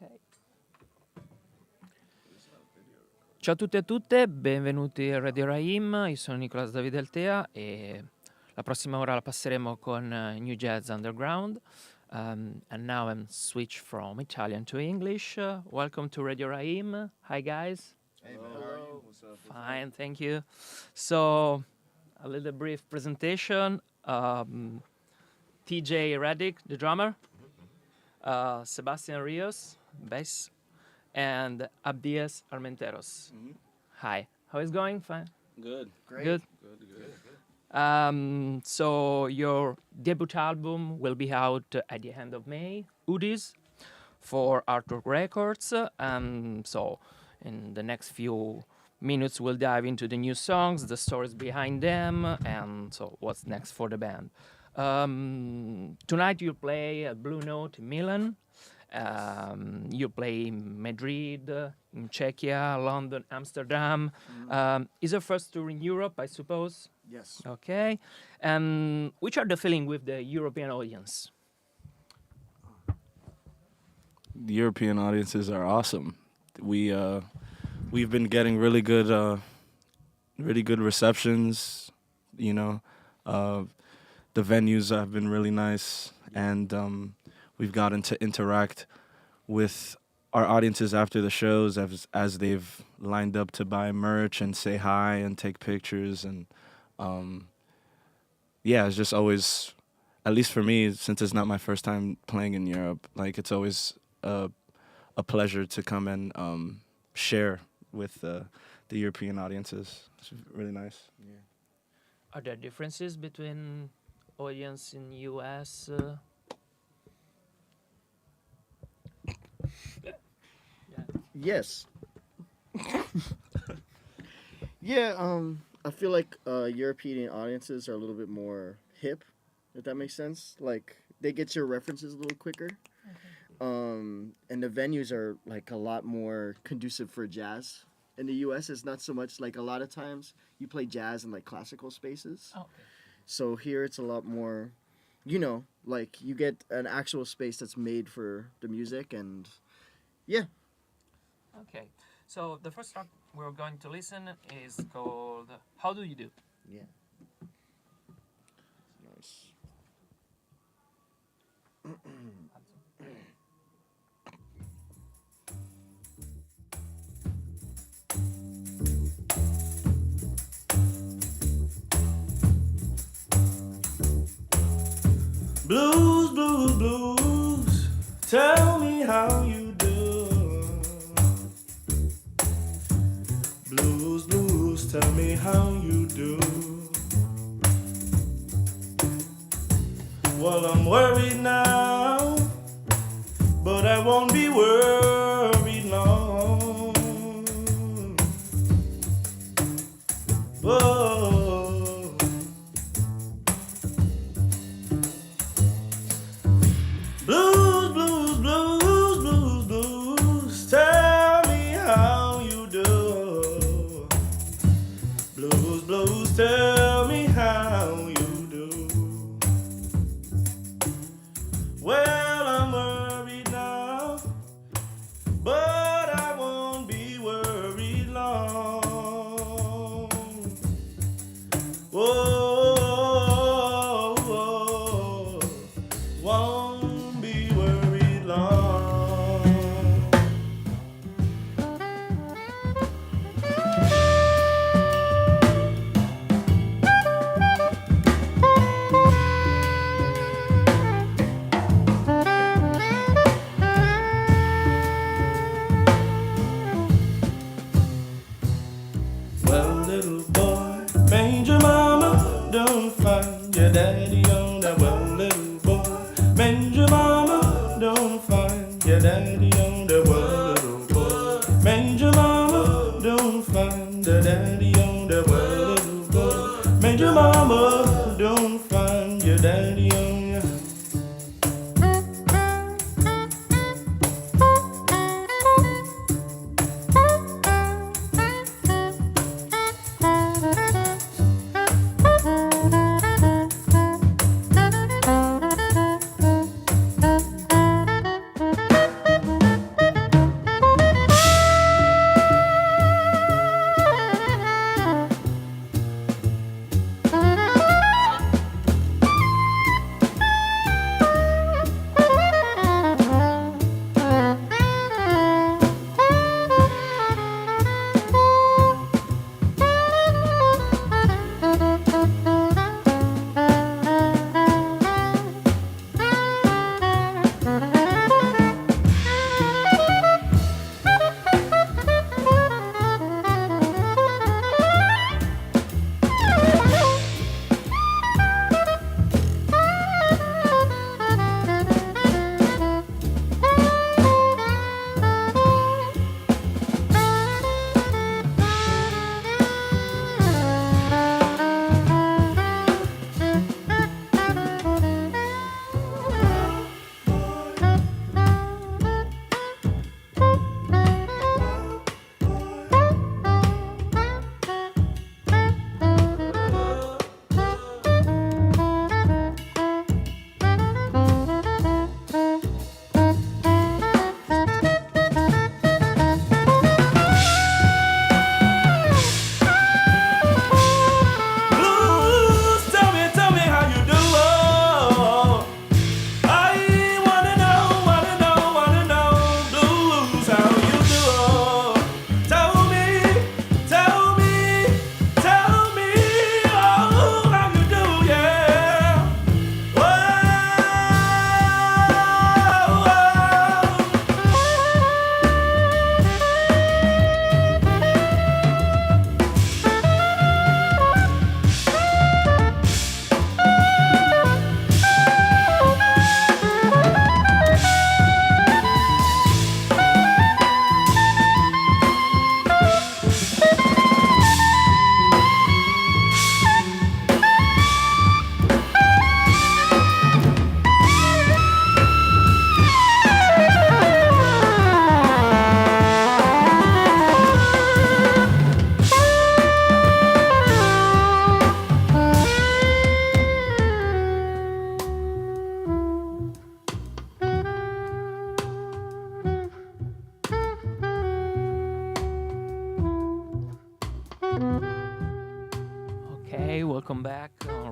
Ok. Ciao a tutti e a tutte, benvenuti a Radio Raheem, io sono Nicolas Davide Altea e la prossima ora la passeremo con New Jazz Underground. And now I'm switch from Italian to English. Welcome to Radio Raheem. Hi guys. Hey man, how are you? What's up? Fine, thank you. So, a little brief presentation. TJ Redick, the drummer. Sebastian Rios, bass. And Abdias Armenteros. Mm-hmm. Hi, how is going? Fine? Good. Great. Good? So your debut album will be out at the end of May, Udis, for Artwork Records. So in the next few minutes we'll dive into the new songs, the stories behind them, and so what's next for the band. Tonight you play at Blue Note in Milan. You play in Madrid, in Czechia, London, Amsterdam. Mm-hmm. Is your first tour in Europe, I suppose? Yes. Okay. Which are the feeling with the European audience? The European audiences are awesome. We've been getting really good receptions. You know, the venues have been really nice, and we've gotten to interact with our audiences after the shows as they've lined up to buy merch and say hi and take pictures. And yeah, it's just always, at least for me, since it's not my first time playing in Europe, like it's always a pleasure to come and share with the European audiences. It's really nice. Yeah. Are there differences between audience in US? Yes. Yeah, I feel like European audiences are a little bit more hip, if that makes sense. Like, they get your references a little quicker. And the venues are, like, a lot more conducive for jazz. In the U.S., it's not so much, like, a lot of times you play jazz in, like, classical spaces. Oh, okay. So here it's a lot more, you know, like, you get an actual space that's made for the music, and, yeah. Okay, so the first track we're going to listen is called How Do You Do? Yeah. Nice. Blues, blues, blues, tell me how you do. Blues, blues, tell me how you do. Well, I'm worried now, but I won't be worried long. Whoa. Blues, blues, blues, blues, blues, tell me how you do. Blues, blues, tell me how you do. Well, I'm worried now, but I won't be worried long. Whoa, whoa, won't be worried long. Well, little boy, major mama, don't find your daddy on that. Well, little boy, major mama, don't find your daddy on that. Well, little boy, major mama, don't find the daddy on that. Well, little boy, major mama, don't find your daddy on ya.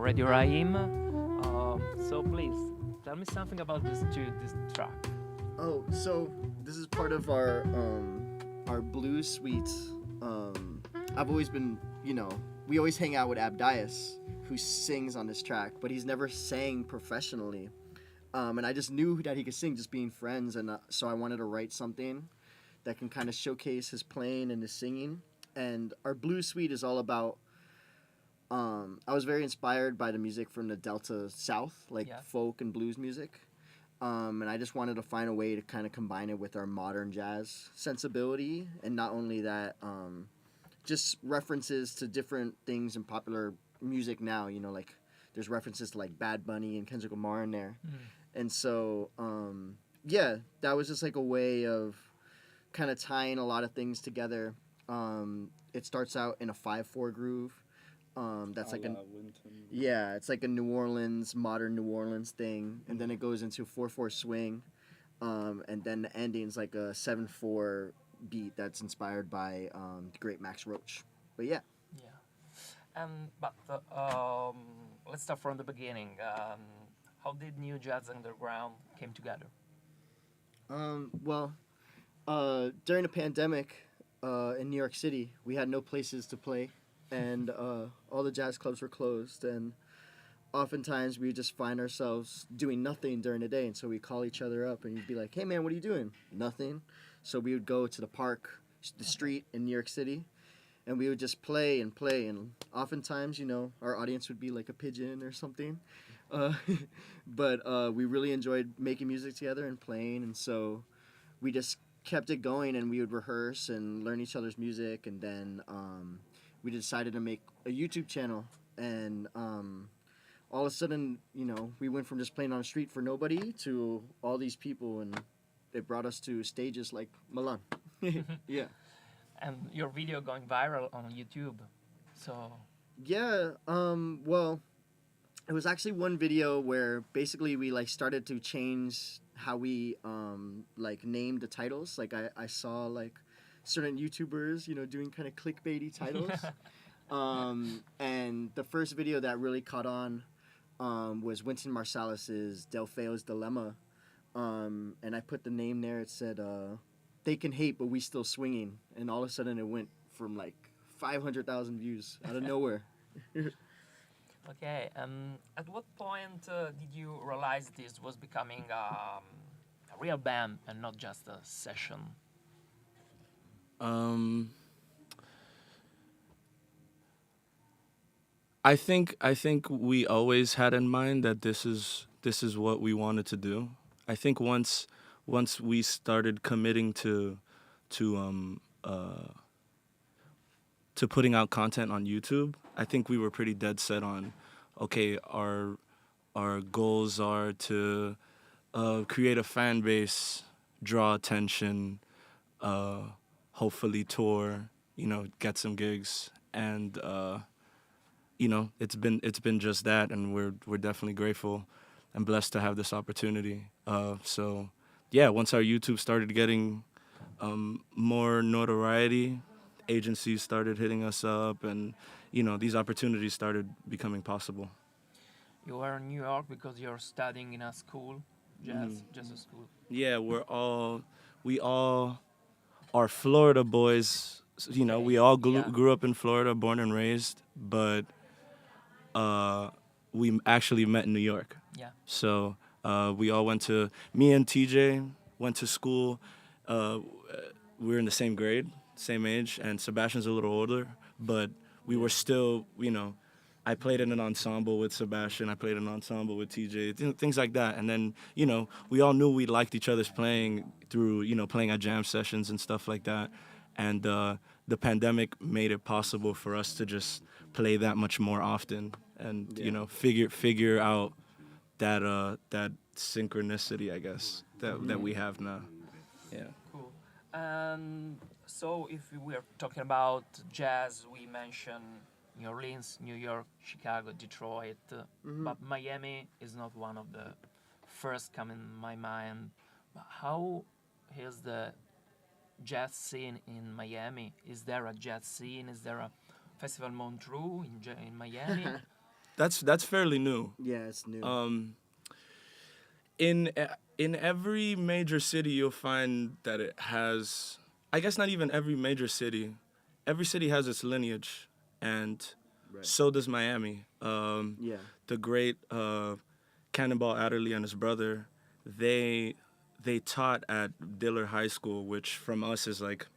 Radio Raheem. So please tell me something about this track. Oh, so this is part of our blues suite. I've always been, we always hang out with Abdias, who sings on this track, but he's never sang professionally. And I just knew that he could sing just being friends, and so I wanted to write something that can kind of showcase his playing and his singing. And our blues suite is all about. I was very inspired by the music from the Delta South, like folk and blues music. And I just wanted to find a way to kind of combine it with our modern jazz sensibility. And not only that, just references to different things in popular music now, like there's references to like Bad Bunny and Kendrick Lamar in there. And so, that was just like a way of kind of tying a lot of things together. It starts out in a 5/4 groove. That's like it's like a modern New Orleans thing, and then it goes into 4/4 swing, and then the ending's like a 7/4 beat that's inspired by the great Max Roach. But yeah. But let's start from the beginning. How did New Jazz Underground came together? During the pandemic, in New York City, we had no places to play. And all the jazz clubs were closed, and oftentimes we just find ourselves doing nothing during the day, and so we call each other up, and you'd be like, "Hey man, what are you doing?" Nothing. So we would go to the park, the street in New York City, and we would just play, and oftentimes, our audience would be like a pigeon or something, but we really enjoyed making music together and playing, and so we just kept it going, and we would rehearse and learn each other's music, and then we decided to make a YouTube channel, and all of a sudden, we went from just playing on the street for nobody to all these people, and it brought us to stages like Milan. Yeah. And your video going viral on YouTube, so... Yeah, well, it was actually one video where basically we like started to change how we like named the titles. Like I saw like certain YouTubers, doing kind of clickbaity titles. And the first video that really caught on was Wynton Marsalis's Delfeo's Dilemma. And I put the name there. It said, "They can hate, but we still swinging." And all of a sudden it went from like 500,000 views out of nowhere. Okay, at what point did you realize this was becoming a real band and not just a session? I think we always had in mind that this is what we wanted to do. I think once we started committing to putting out content on YouTube, I think we were pretty dead set on, okay, our goals are to create a fan base, draw attention, hopefully tour, get some gigs, and it's been just that, and we're definitely grateful and blessed to have this opportunity. So yeah, once our YouTube started getting more notoriety, agencies started hitting us up, and these opportunities started becoming possible. You are in New York because you're studying in a school, jazz school. Yeah, we all are Florida boys. We all grew up in Florida, born and raised, but we actually met in New York. Yeah. So me and TJ went to school. We were in the same grade, same age, and Sebastian's a little older, but we were still, I played in an ensemble with Sebastian, I played in an ensemble with TJ, things like that. And then, we all knew we liked each other's playing through, playing at jam sessions and stuff like that. And the pandemic made it possible for us to just play that much more often and, figure out that synchronicity, I guess, that we have now. Yeah. Cool. So if we were talking about jazz, we mentioned New Orleans, New York, Chicago, Detroit, but Miami is not one of the first come in my mind. How is the jazz scene in Miami? Is there a jazz scene? Is there a Festival Montreux in Miami? that's fairly new. Yeah, it's new. In every major city, you'll find that it has. I guess not even every major city. Every city has its lineage, and Right. so does Miami. Yeah. The great Cannonball Adderley and his brother, they taught at Diller High School, which from us is like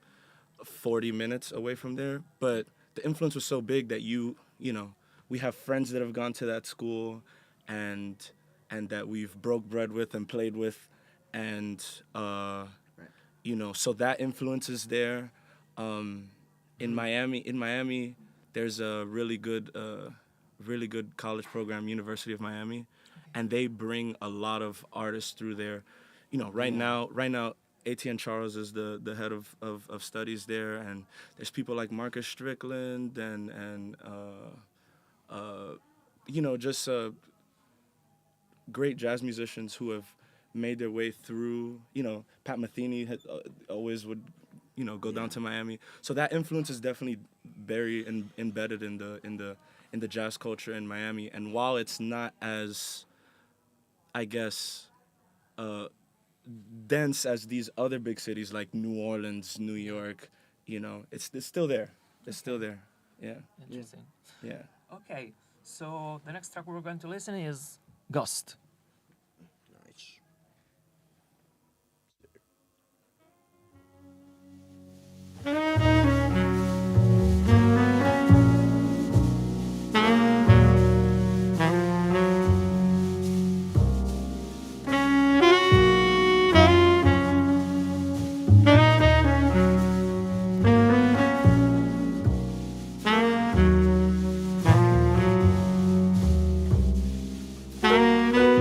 40 minutes away from there. But the influence was so big that you know, we have friends that have gone to that school, and that we've broke bread with and played with, and you know, so that influence is there. In Miami, there's a really good college program, University of Miami, and they bring a lot of artists through there. You know, right now, ATN Charles is the head of studies there, and there's people like Marcus Strickland and you know, just great jazz musicians who have made their way through. You know, Pat Metheny had, always would, you know, go down to Miami. So that influence is definitely very embedded in the jazz culture in Miami. And while it's not as, I guess, dense as these other big cities like New Orleans, New York, you know, it's still there. It's still there. Yeah. Interesting. Yeah. Okay, so the next track we're going to listen is Ghost. Nice. Thank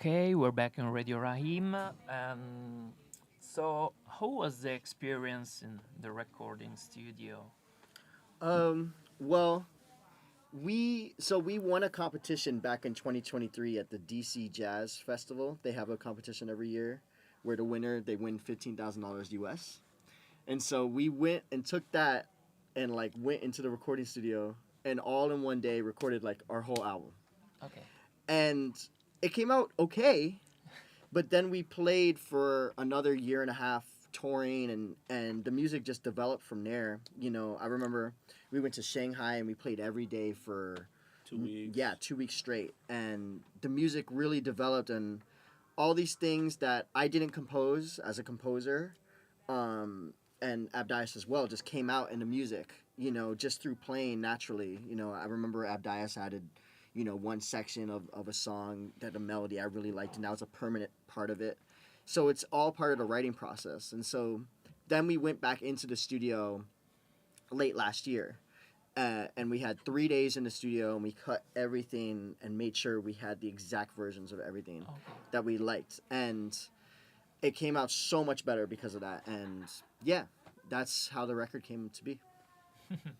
Okay, we're back on Radio Raheem. So, how was the experience in the recording studio? Well, we won a competition back in 2023 at the DC Jazz Festival. They have a competition every year where the winner they win $15,000 US. And so we went and took that and like went into the recording studio and all in one day recorded like our whole album. Okay. And it came out okay, but then we played for another year and a half touring and the music just developed from there. You know, I remember we went to Shanghai and we played every day for 2 weeks. Yeah, 2 weeks straight. And the music really developed and all these things that I didn't compose as a composer, and Abdias as well, just came out in the music, you know, just through playing naturally. You know, I remember Abdias added, you know, one section of a song that a melody I really liked, and that was a permanent part of it. So it's all part of the writing process. And so then we went back into the studio late last year. And we had 3 days in the studio, and we cut everything and made sure we had the exact versions of everything that we liked. And it came out so much better because of that. And yeah, that's how the record came to be.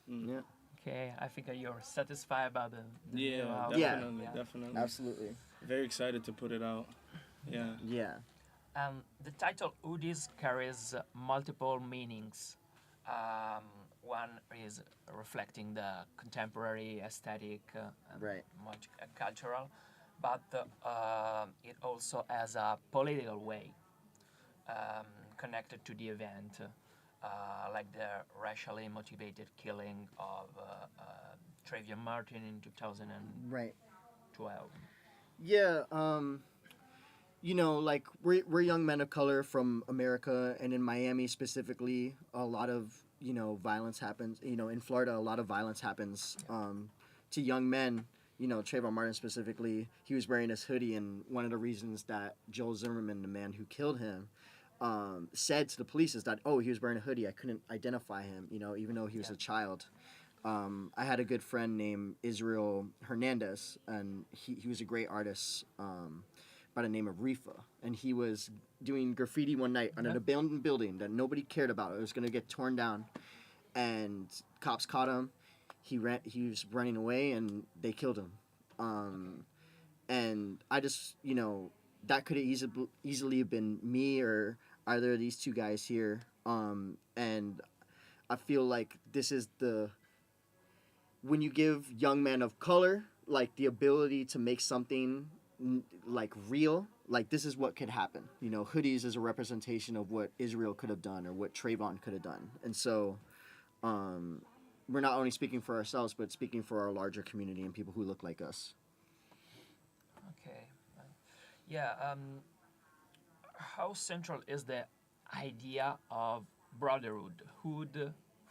Yeah, Okay, I think you're satisfied about the Yeah, new album. definitely, Yeah. definitely. absolutely. Very excited to put it out. Yeah. Yeah. The title Hoodies carries multiple meanings. One is reflecting the contemporary aesthetic and Right. much cultural, but it also has a political way connected to the event, like the racially motivated killing of Trayvon Martin in 2012. Right. Yeah. You know, like we're young men of color from America, and in Miami specifically, a lot of, you know, violence happens. You know, in Florida, a lot of violence happens to young men. You know, Trayvon Martin specifically, he was wearing this hoodie, and one of the reasons that Joel Zimmerman, the man who killed him, said to the police is that, oh, he was wearing a hoodie. I couldn't identify him, you know, even though he was a child. I had a good friend named Israel Hernandez, and he was a great artist by the name of Rifa. And he was doing graffiti one night on an abandoned building that nobody cared about. It was going to get torn down. And cops caught him. He was running away, and they killed him. And I just, you know, that could have easily have been me or either of these two guys here. And I feel like this is when you give young men of color like the ability to make something like real, like this is what could happen. You know, hoodies is a representation of what Israel could have done or what Trayvon could have done. And so we're not only speaking for ourselves, but speaking for our larger community and people who look like us. Okay. Yeah. How central is the idea of brotherhood?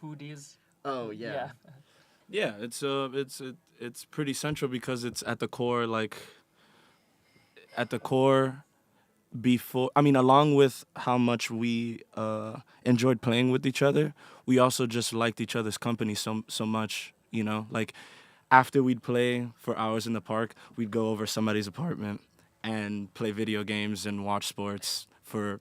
Hoodies. Oh yeah. Yeah, it's pretty central because it's at the core, like at the core before, I mean, along with how much we enjoyed playing with each other, we also just liked each other's company so much, you know, like after we'd play for hours in the park, we'd go over somebody's apartment and play video games and watch sports for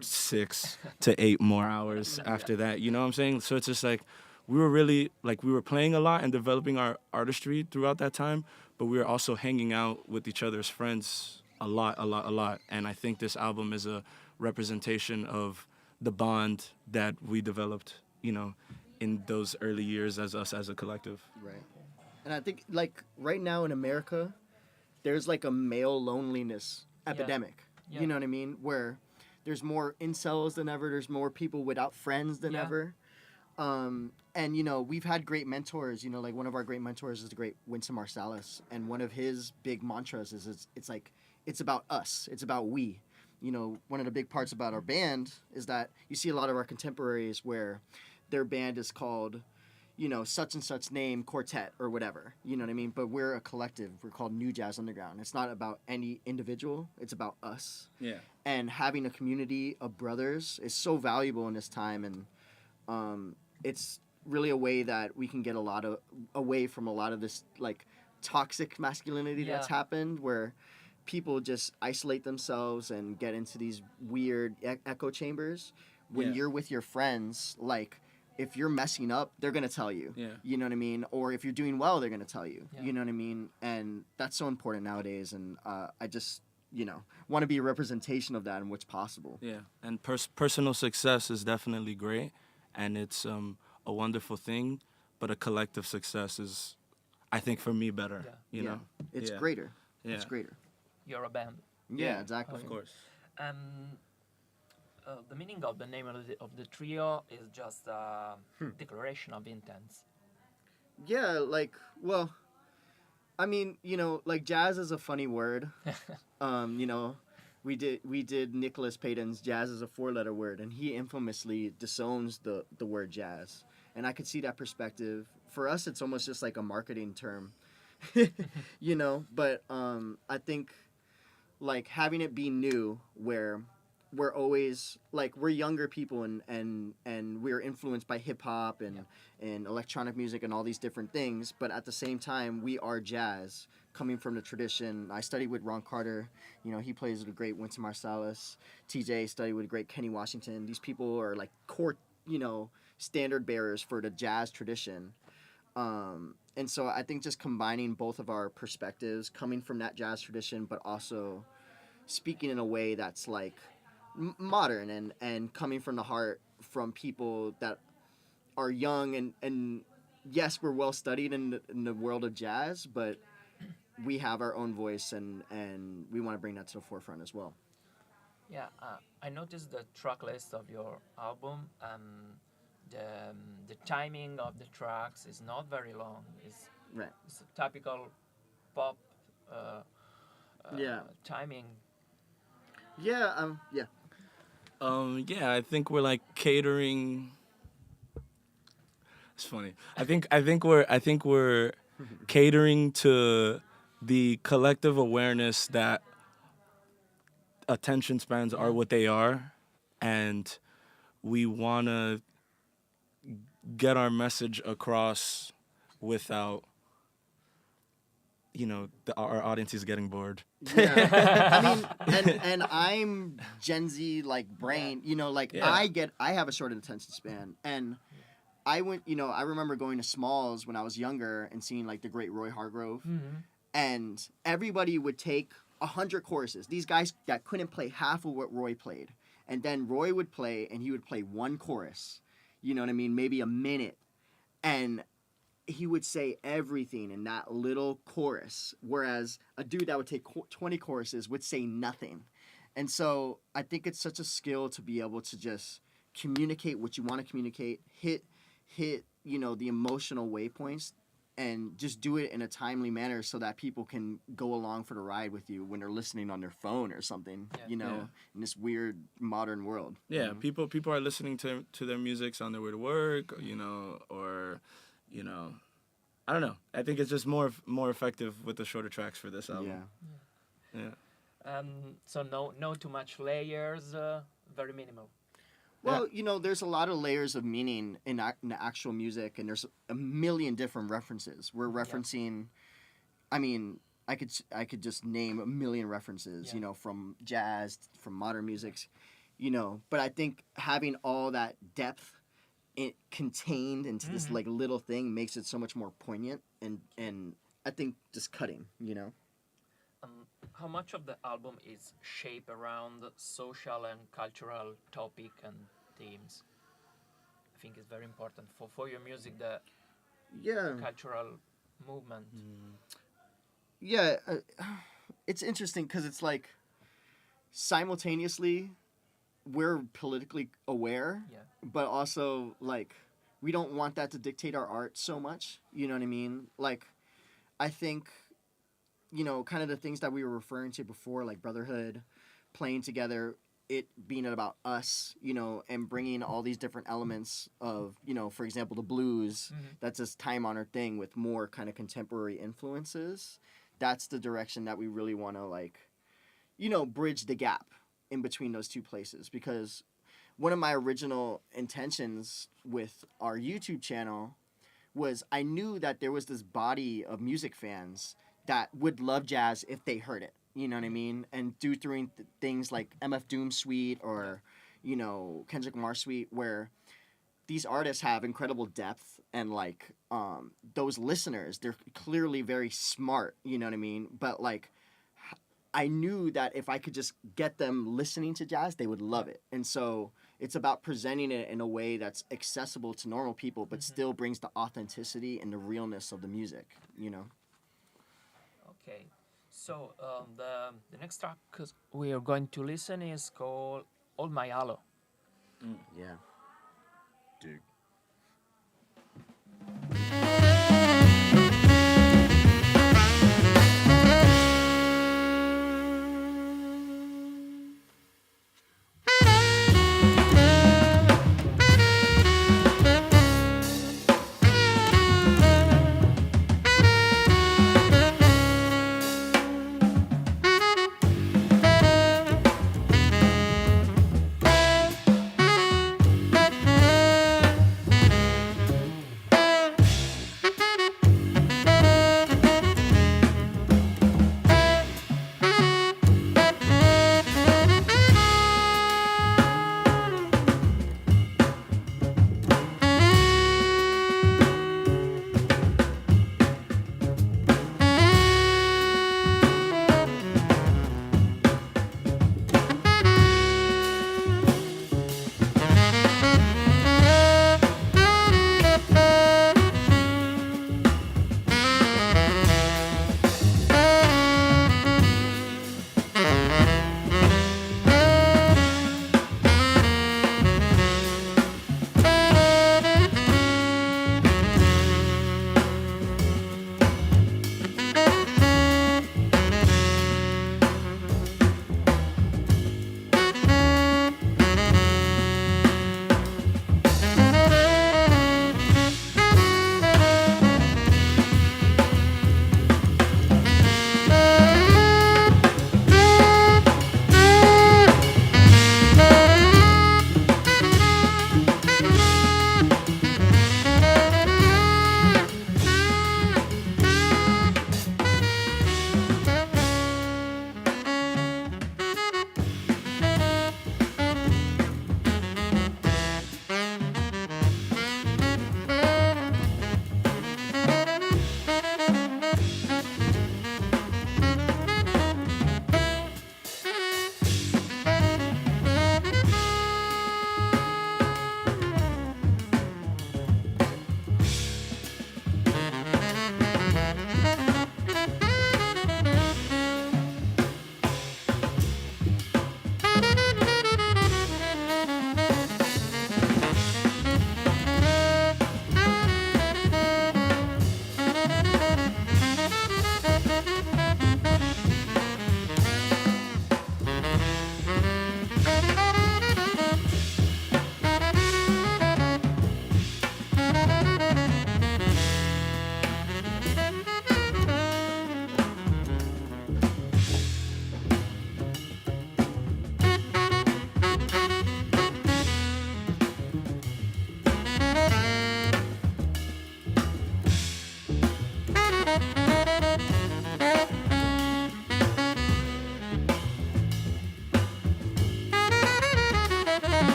6 to 8 more hours after that, you know what I'm saying? So it's just like we were really, like, we were playing a lot and developing our artistry throughout that time, but we were also hanging out with each other's friends a lot. And I think this album is a representation of the bond that we developed, you know, in those early years as us as a collective. Right. And I think, like, right now in America, there's, like, a male loneliness epidemic. Yeah. You know what I mean? Where there's more incels than ever. There's more people without friends than ever. And, you know, we've had great mentors. You know, like, one of our great mentors is the great Winston Marsalis. And one of his big mantras is it's like, it's about us. It's about we. You know, one of the big parts about our band is that you see a lot of our contemporaries where their band is called, you know, such and such name quartet or whatever, you know what I mean? But we're a collective. We're called New Jazz Underground. It's not about any individual. It's about us. Yeah. And having a community of brothers is so valuable in this time. And it's really a way that we can get away from a lot of this, like, toxic masculinity that's happened where people just isolate themselves and get into these weird echo chambers. When Yeah. you're with your friends, like if you're messing up, they're gonna tell you. Yeah. You know what I mean? Or if you're doing well, they're gonna tell you. Yeah. You know what I mean? And that's so important nowadays. And I just want to be a representation of that in what's possible. Yeah, and personal success is definitely great, and it's a wonderful thing. But a collective success is, I think, for me, better. Yeah. You know, It's Yeah. greater. Yeah. It's greater. You're a band. Yeah, exactly. Of course. The meaning of the name of the trio is just a declaration of intent. Yeah, like, well, I mean, like jazz is a funny word. We did Nicholas Payton's Jazz is a 4-letter word, and he infamously disowns the word jazz. And I could see that perspective. For us, it's almost just like a marketing term, But I think like having it be new, where we're always like we're younger people and we're influenced by hip hop and electronic music and all these different things, but at the same time we are jazz coming from the tradition. I studied with Ron Carter, he plays with a great Wynton Marsalis. TJ studied with a great Kenny Washington. These people are like core, standard bearers for the jazz tradition. And so I think just combining both of our perspectives, coming from that jazz tradition, but also speaking in a way that's like modern and coming from the heart from people that are young and yes, we're well studied in the world of jazz, but we have our own voice and we want to bring that to the forefront as well. Yeah, I noticed the track list of your album. The timing of the tracks is not very long. Right. It's a typical pop Yeah. timing. Yeah. Yeah. Yeah, I think we're like catering. It's funny. I think we're catering to the collective awareness that attention spans are what they are, and we want to get our message across without our audience is getting bored. Yeah. I mean, and I'm Gen Z like brain, Yeah. I have a short attention span, and I went, I remember going to Smalls when I was younger and seeing like the great Roy Hargrove, and everybody would take 100 choruses. These guys that couldn't play half of what Roy played, and then Roy would play and he would play one chorus, maybe a minute, and he would say everything in that little chorus, whereas a dude that would take 20 choruses would say nothing. And so I think it's such a skill to be able to just communicate what you want to communicate, hit the emotional waypoints, and just do it in a timely manner so that people can go along for the ride with you when they're listening on their phone or something, in this weird modern world. Yeah, people are listening to their music on their way to work, or I don't know. I think it's just more effective with the shorter tracks for this album. Yeah. So no too much layers, very minimal. Well, there's a lot of layers of meaning in the actual music, and there's a million different references. We're referencing, I mean, I could just name a million references, from jazz, from modern music, but I think having all that depth contained into this like little thing makes it so much more poignant and I think just cutting. How much of the album is shaped around social and cultural topic and themes? I think it's very important for your music, the cultural movement. Yeah, it's interesting because it's like simultaneously we're politically aware, but also like we don't want that to dictate our art so much. You know what I mean? Like, I think, kind of the things that we were referring to before, like brotherhood, playing together, it being about us, and bringing all these different elements of, for example, the blues, that's this time-honored thing with more kind of contemporary influences. That's the direction that we really want to, like, bridge the gap in between those two places. Because one of my original intentions with our YouTube channel was I knew that there was this body of music fans that would love jazz if they heard it. You know what I mean? And do things like MF Doom Suite or, Kendrick Lamar Suite, where these artists have incredible depth and like those listeners, they're clearly very smart. You know what I mean? But like, I knew that if I could just get them listening to jazz, they would love it. And so it's about presenting it in a way that's accessible to normal people, but still brings the authenticity and the realness of the music, Okay, so the next track we are going to listen is called All My Alo. Yeah. Dig.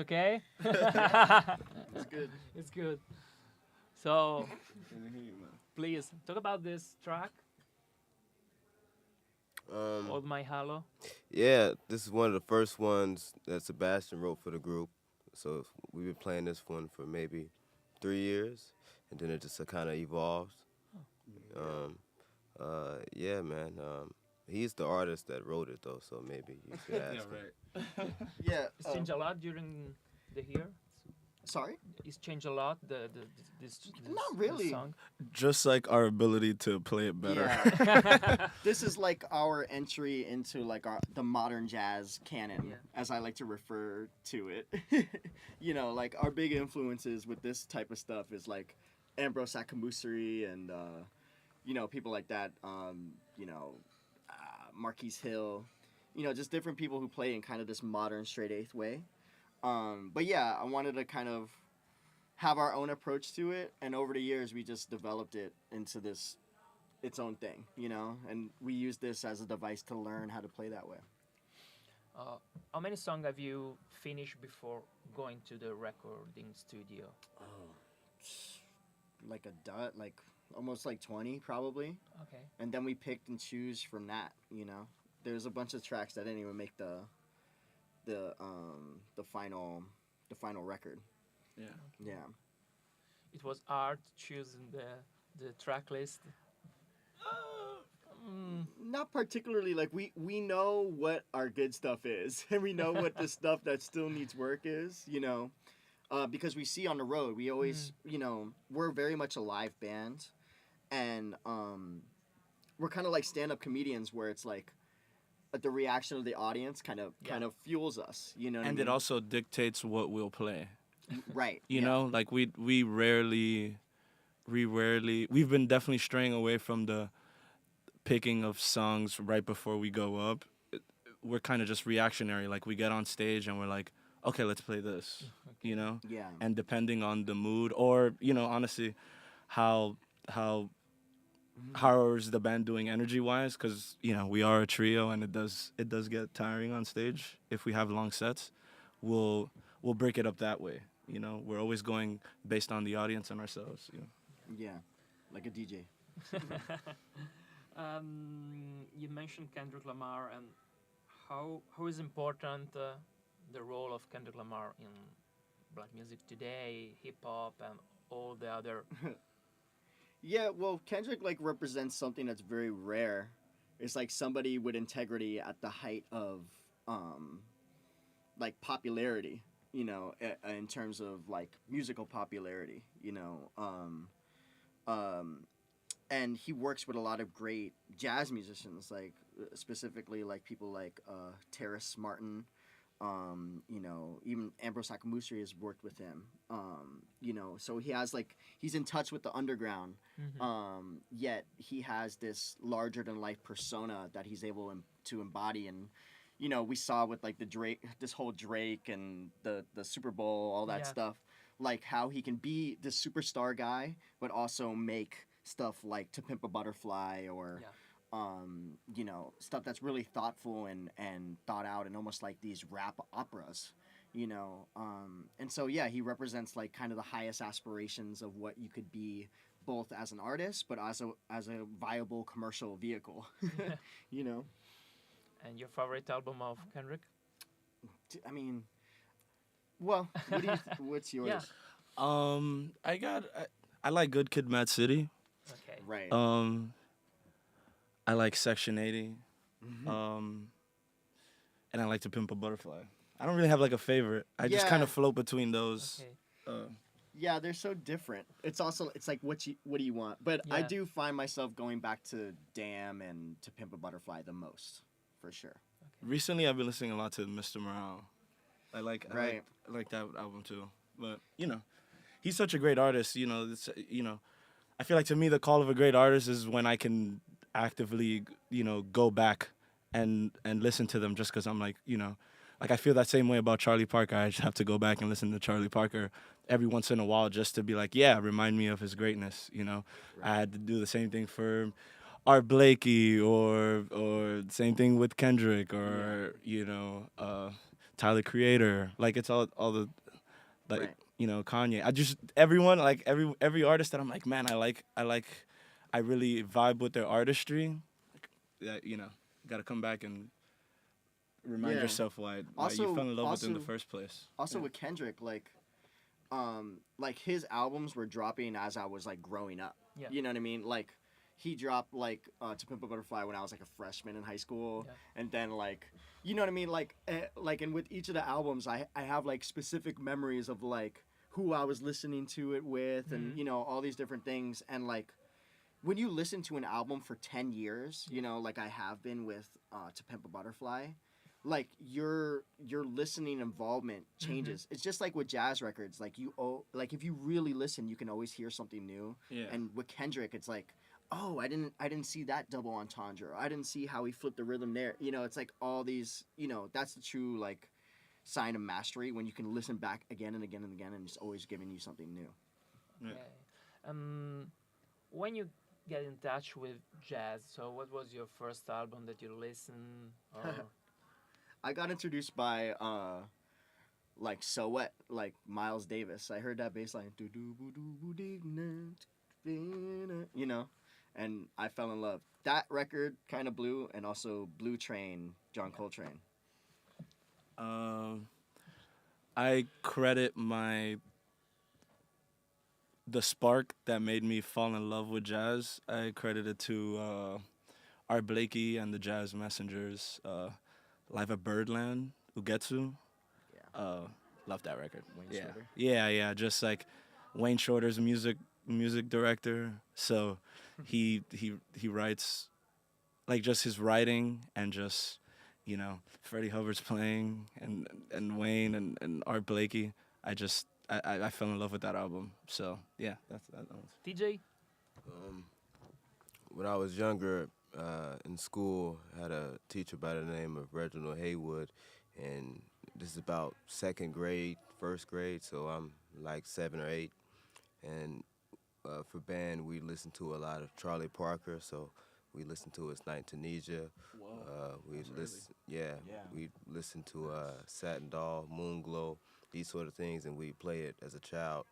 okay? It's good. It's good. So Can you hear you, man? please talk about this track, Hold My Halo. Yeah, this is one of the first ones that Sebastian wrote for the group. So we've been playing this one for maybe 3 years, and then it just kind of evolved. Yeah, man. He's the artist that wrote it, though, so maybe you should ask Yeah, him. right. Yeah. It's changed a lot during the year. Sorry. It's changed a lot. This Not really. this song. Just like our ability to play it better. Yeah. This is like our entry into like the modern jazz canon, Yeah. as I like to refer to it. You know, like our big influences with this type of stuff is like Ambrose Sakamusuri and you know, people like that. You know, Marquise Hill. You know, just different people who play in kind of this modern straight eighth way. But yeah, I wanted to kind of have our own approach to it, and over the years we just developed it into its own thing, you know, and we use this as a device to learn how to play that way. How many songs have you finished before going to the recording studio? Like like almost like 20 probably, Okay. and then we picked and choose from that, you know. There's a bunch of tracks that didn't even make the final record. Yeah. Yeah. It was hard choosing the track list. Not particularly. Like we know what our good stuff is, and we know what the stuff that still needs work is, you know, because we see on the road. We always, you know, we're very much a live band, and we're kind of like stand-up comedians, where it's like the reaction of the audience kind of fuels us, you know. What And I it mean? also dictates what we'll play. Right. You yeah. know, like we've been definitely straying away from the picking of songs right before we go up. We're kind of just reactionary. Like we get on stage and we're like, okay, let's play this, you know? Yeah. And depending on the mood or, you know, honestly, how is the band doing energy wise? Because, you know, we are a trio and it does get tiring on stage if we have long sets. We'll break it up that way. You know, we're always going based on the audience and ourselves. You know? Yeah. Like a DJ. You mentioned Kendrick Lamar, and how is important the role of Kendrick Lamar in black music today, hip hop, and all the other. Yeah, well, Kendrick like represents something that's very rare. It's like somebody with integrity at the height of like popularity, you know, in terms of like musical popularity, you know. And he works with a lot of great jazz musicians, like specifically like people like Terrace Martin. You know, even Ambrose Sakamusuri has worked with him. You know, so he has like he's in touch with the underground. Yet he has this larger than life persona that he's able to embody, and you know, we saw with like the Drake, this whole Drake and the Super Bowl, all that stuff, like how he can be the superstar guy, but also make stuff like To Pimp a Butterfly or. You know, stuff that's really thoughtful and thought out, and almost like these rap operas, you know. And so yeah, he represents like kind of the highest aspirations of what you could be, both as an artist, but also as a viable commercial vehicle. You know. And your favorite album of Kendrick? I mean, well, what's yours? I like Good Kid, Mad City. Okay. Right. I like Section 80. And I like To Pimp a Butterfly. I don't really have like a favorite. I just kind of float between those. Okay. Yeah, they're so different. It's also it's like what do you want? But I do find myself going back to Damn and To Pimp a Butterfly the most, for sure. Recently, I've been listening a lot to Mr. Morale. I like that album too. But you know, he's such a great artist. You know, I feel like to me the call of a great artist is when I can actively, you know, go back and listen to them just because I'm like, you know, like I feel that same way about Charlie Parker. I just have to go back and listen to Charlie Parker every once in a while just to be like, yeah, remind me of his greatness, you know. Right. I had to do the same thing for Art Blakey or same thing with Kendrick or, you know, Tyler Creator, like it's all the like Right. Kanye. I just everyone like every artist that I'm like, man, I really vibe with their artistry. That got to come back and remind Yeah. yourself why you fell in love with it in the first place. Also Yeah. with Kendrick, like his albums were dropping as I was like growing up. Yeah. You know what I mean? Like he dropped like To Pimp a Butterfly when I was like a freshman in high school, Yeah. and then like you know what I mean? Like and with each of the albums, I have like specific memories of like who I was listening to it with, and all these different things, and like. When you listen to an album for 10 years, like I have been with To Pimp a Butterfly, like your listening involvement changes. It's just like with jazz records, like like if you really listen, you can always hear something new. Yeah. And with Kendrick, it's like, oh, I didn't see that double entendre. Or I didn't see how he flipped the rhythm there. It's like all these, that's the true like sign of mastery when you can listen back again and again and again, and it's always giving you something new. Yeah. Okay. When you get in touch with jazz, so what was your first album that you listened? Or I got introduced by like So What, like Miles Davis. I heard that bass line, and I fell in love. That record kind of blew, and also Blue Train, John Coltrane. I credit the spark that made me fall in love with jazz. I credit it to Art Blakey and the Jazz Messengers, Live at Birdland, Ugetsu. Yeah. Love that record. Wayne Shorter. Yeah. Just like Wayne Shorter's music director. So he writes like just his writing and just Freddie Hubbard's playing and Wayne and Art Blakey. I fell in love with that album. So yeah, that was. TJ? When I was younger, in school, I had a teacher by the name of Reginald Haywood, and this is about second grade, first grade, so I'm like 7 or 8. And for band, we listened to a lot of Charlie Parker, so we listened to his Night in Tunisia. We listened to Satin Doll, Moonglow, these sort of things, and we play it as a child,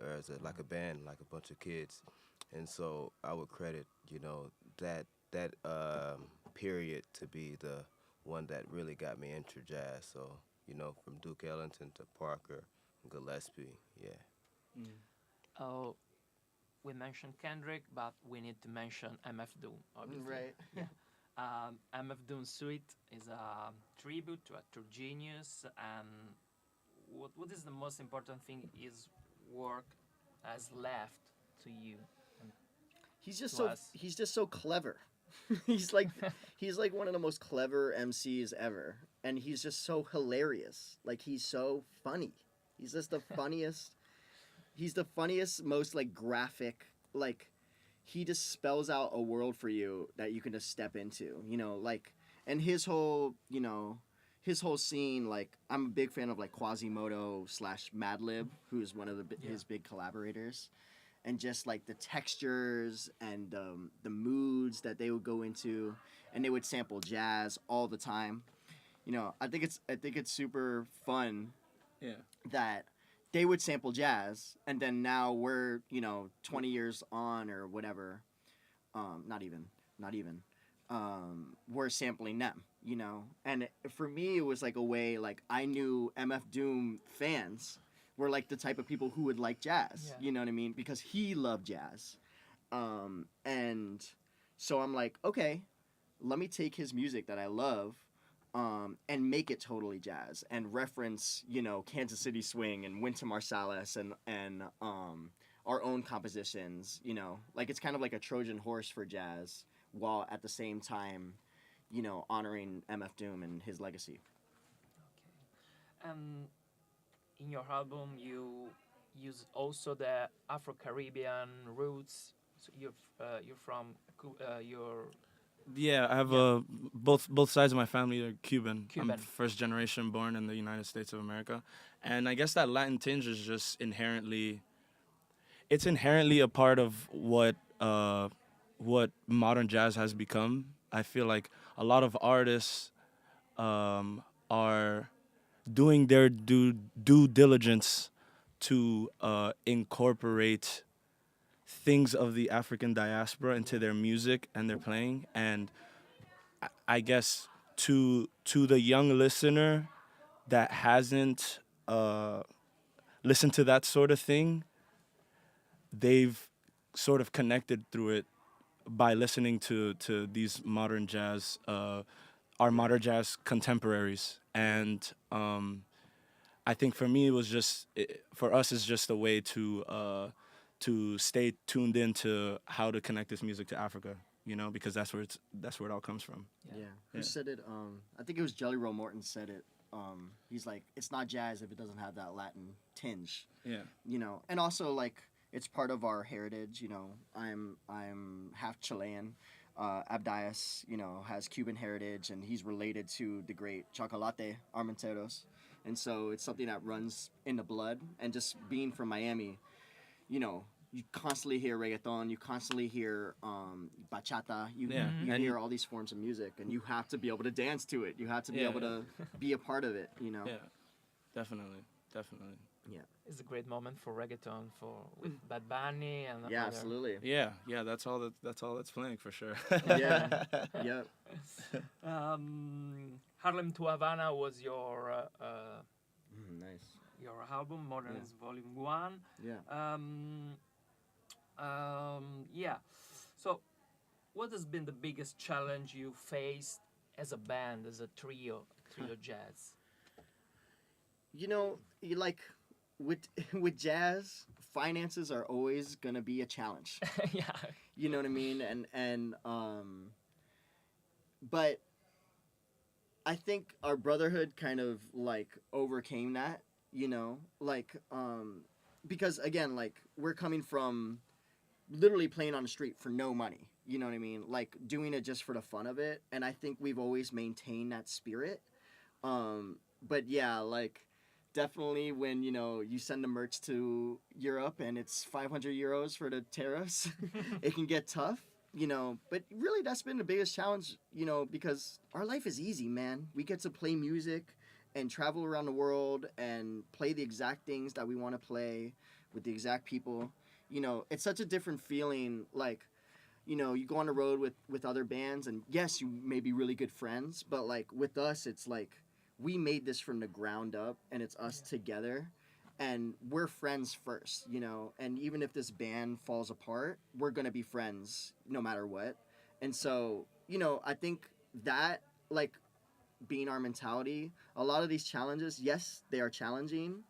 or as like a band, like a bunch of kids. And so I would credit, that period to be the one that really got me into jazz. So, from Duke Ellington to Parker, Gillespie, yeah. Oh, we mentioned Kendrick, but we need to mention MF Doom, obviously. Right. MF Doom Suite is a tribute to a true genius, and what is the most important thing his work has left to you? He's just To us. he's just so clever. he's like one of the most clever MCs ever, and he's just so hilarious. Like he's so funny. He's just the funniest. He's the funniest, most like graphic. Like he just spells out a world for you that you can just step into. Like and his whole scene. Like I'm a big fan of like Quasimodo / Madlib, who's one of his big collaborators. And just like the textures and the moods that they would go into, and they would sample jazz all the time. I think it's super fun. Yeah. That they would sample jazz, and then now we're 20 years on or whatever. Not even. We're sampling them. And for me it was like a way like I knew MF Doom fans were like the type of people who would like jazz. Yeah. You know what I mean? Because he loved jazz. And so I'm like, okay, let me take his music that I love and make it totally jazz and reference, Kansas City Swing and Wynton Marsalis and our own compositions, like it's kind of like a Trojan horse for jazz while at the same time, honoring MF Doom and his legacy. Okay. In your album, you use also the Afro-Caribbean roots. So you're from you're Yeah, I have both sides of my family are Cuban. Cuban. I'm first generation born in the United States of America, and I guess that Latin tinge is just inherently a part of what modern jazz has become. I feel like a lot of artists are doing their due diligence to incorporate things of the African diaspora into their music and their playing. And I guess to the young listener that hasn't listened to that sort of thing, they've sort of connected through it by listening to these modern jazz, our modern jazz contemporaries. And I think for me, it was just for us, it's just a way to stay tuned into how to connect this music to Africa, because that's where it all comes from. Yeah. Who Yeah. said it? I think it was Jelly Roll Morton said it. He's like, it's not jazz if it doesn't have that Latin tinge. Yeah. And also like it's part of our heritage. I'm half Chilean. Abdias, has Cuban heritage, and he's related to the great Chocolate Armenteros, and so it's something that runs in the blood. And just being from Miami, you constantly hear reggaeton, you constantly hear bachata, you And hear all these forms of music, and you have to be able to dance to it. You have to be able to be a part of it. Yeah, definitely. It's a great moment for reggaeton with Bad Bunny and Yeah, other- absolutely. Yeah, that's all that's playing for sure. Yeah, yep. Harlem to Havana was your Nice. your album, Moderns Volume 1. Yeah. Yeah. So, what has been the biggest challenge you faced as a band, as a trio jazz? You like with jazz, finances are always gonna be a challenge. Yeah. You know what I mean? And but I think our brotherhood kind of like overcame that, because again, like we're coming from literally playing on the street for no money. You know what I mean? Like doing it just for the fun of it. And I think we've always maintained that spirit. But yeah, like definitely when, you send the merch to Europe and it's 500 euros for the tariffs, it can get tough, but really that's been the biggest challenge, because our life is easy, man. We get to play music and travel around the world and play the exact things that we want to play with the exact people. It's such a different feeling. Like, you go on the road with other bands, and yes, you may be really good friends, but like with us, it's like we made this from the ground up, and it's us together, and we're friends first, and even if this band falls apart, we're gonna be friends no matter what. And so, I think that, like, being our mentality, a lot of these challenges, yes, they are challenging,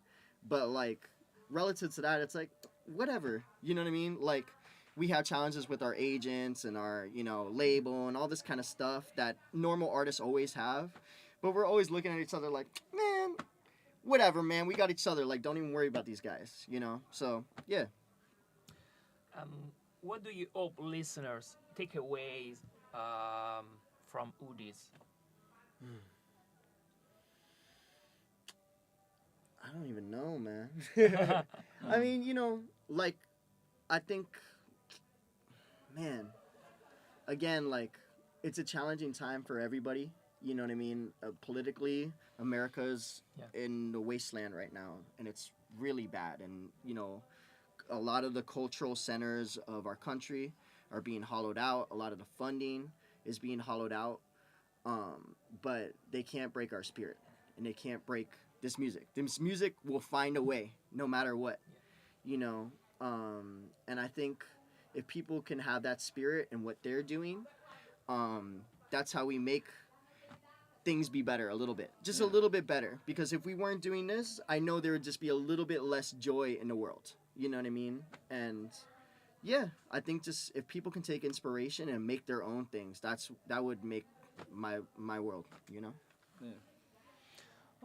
but like relative to that, it's like whatever, you know what I mean? Like we have challenges with our agents and our label and all this kind of stuff that normal artists always have, but we're always looking at each other like, man, whatever, man, we got each other, like don't even worry about these guys, so yeah. What do you hope listeners take away from Udis? I don't even know, man. I mean, like, I think, man, again, like, it's a challenging time for everybody. You know what I mean? Politically, America's in the wasteland right now, and it's really bad. And, a lot of the cultural centers of our country are being hollowed out. A lot of the funding is being hollowed out. But they can't break our spirit, and they can't break this music. This music will find a way, no matter what, and I think if people can have that spirit and what they're doing, that's how we make things be better a little bit, just a little bit better. Because if we weren't doing this, I know there would just be a little bit less joy in the world. You know what I mean? And yeah, I think just if people can take inspiration and make their own things, that would make my world, Yeah.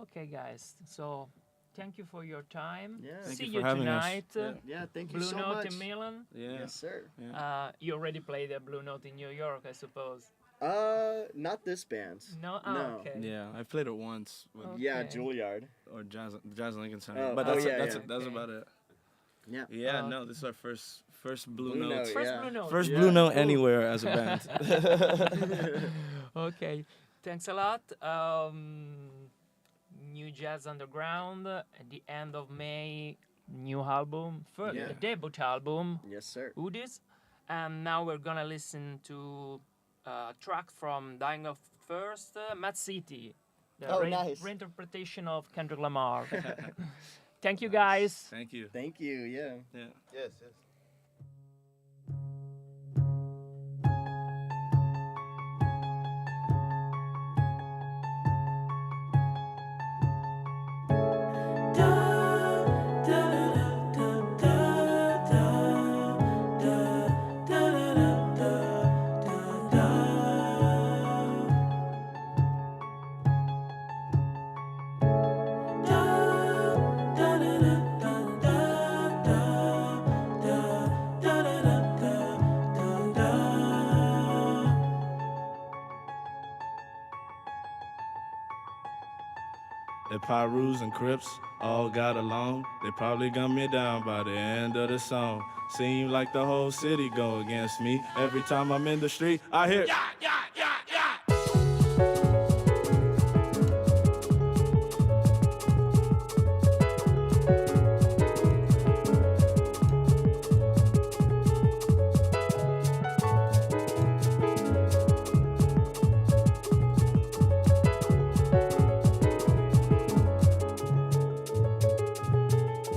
Okay, guys. So, thank you for your time. Yeah. Thank See you you for having us. tonight. Yeah, thank you Blue so Note much. in Milan. Yeah. Yes, sir. You already played the Blue Note in New York, I suppose. Not this band. No. No. Okay. Yeah, I played it once with, Yeah, Okay. Juilliard. or Jazz Lincoln Center, Oh, but oh, that's yeah, that's yeah. that's Okay. about it. Yeah. Yeah, Uh, no, this is our first Blue Blue Note. Note, First yeah. Blue Note. First Yeah. Blue Note Cool. anywhere as a band. Okay. Thanks a lot. New Jazz Underground. At the end of May, new album, first Yeah. the debut album, Yes, sir. Udis. And now we're gonna listen to a track from Dying of First, Mad City, the Oh, nice. reinterpretation of Kendrick Lamar. Thank you, guys. Thank you. Thank you. Yeah. Yeah. Yes, yes. The Pyrus and Crips all got along. They probably gun me down by the end of the song. Seem like the whole city go against me. Every time I'm in the street, I hear yeah, yeah, yeah, yeah.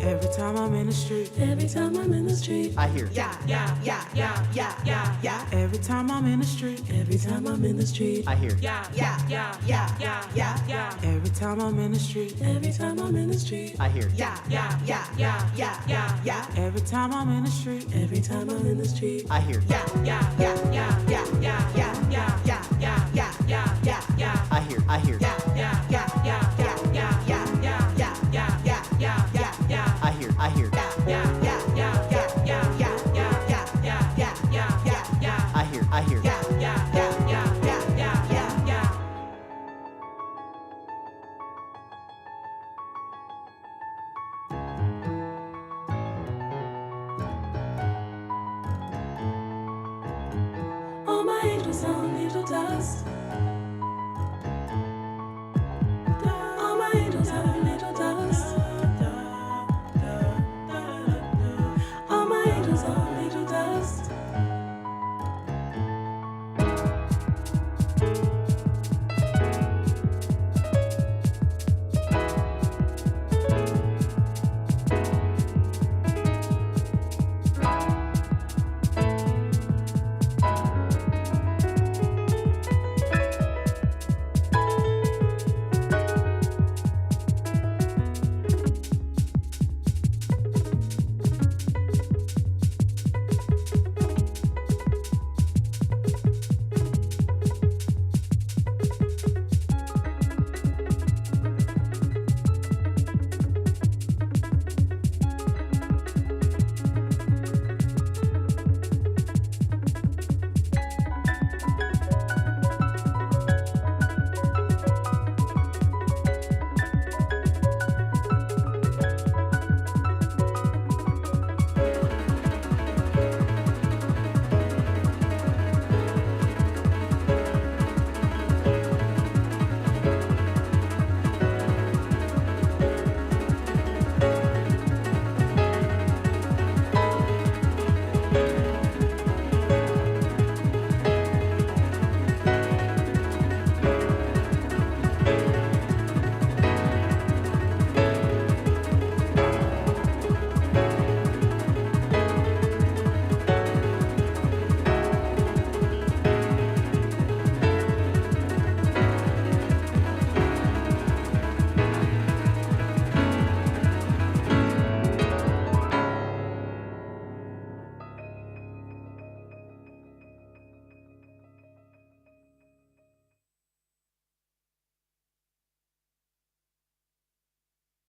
Every time I'm in the street, every time I'm in the street, I hear. yeah, yeah, yeah, yeah, yeah, yeah, yeah. Every time I'm in the street, every time I'm in the street, I hear. yeah, yeah, yeah, yeah, yeah, yeah, yeah. Every time I'm in the street, every time I'm in the street, I hear. yeah, yeah, yeah, yeah, yeah, yeah, yeah. Every time I'm in the street, every time I'm in the street, I hear. yeah, yeah, yeah, yeah, yeah, yeah, yeah, yeah, yeah, yeah, yeah, yeah, yeah, yeah. I hear. I hear. Yeah, yeah, yeah, yeah, yeah, yeah, yeah, yeah, yeah, yeah, yeah, yeah, yeah, yeah. I hear. I hear. Yeah, yeah, yeah, yeah, yeah, yeah, yeah, yeah, yeah, yeah, yeah, yeah, yeah. I hear. I hear. Yeah, yeah, yeah, yeah, yeah, yeah, yeah, yeah. All my angels on angel dust.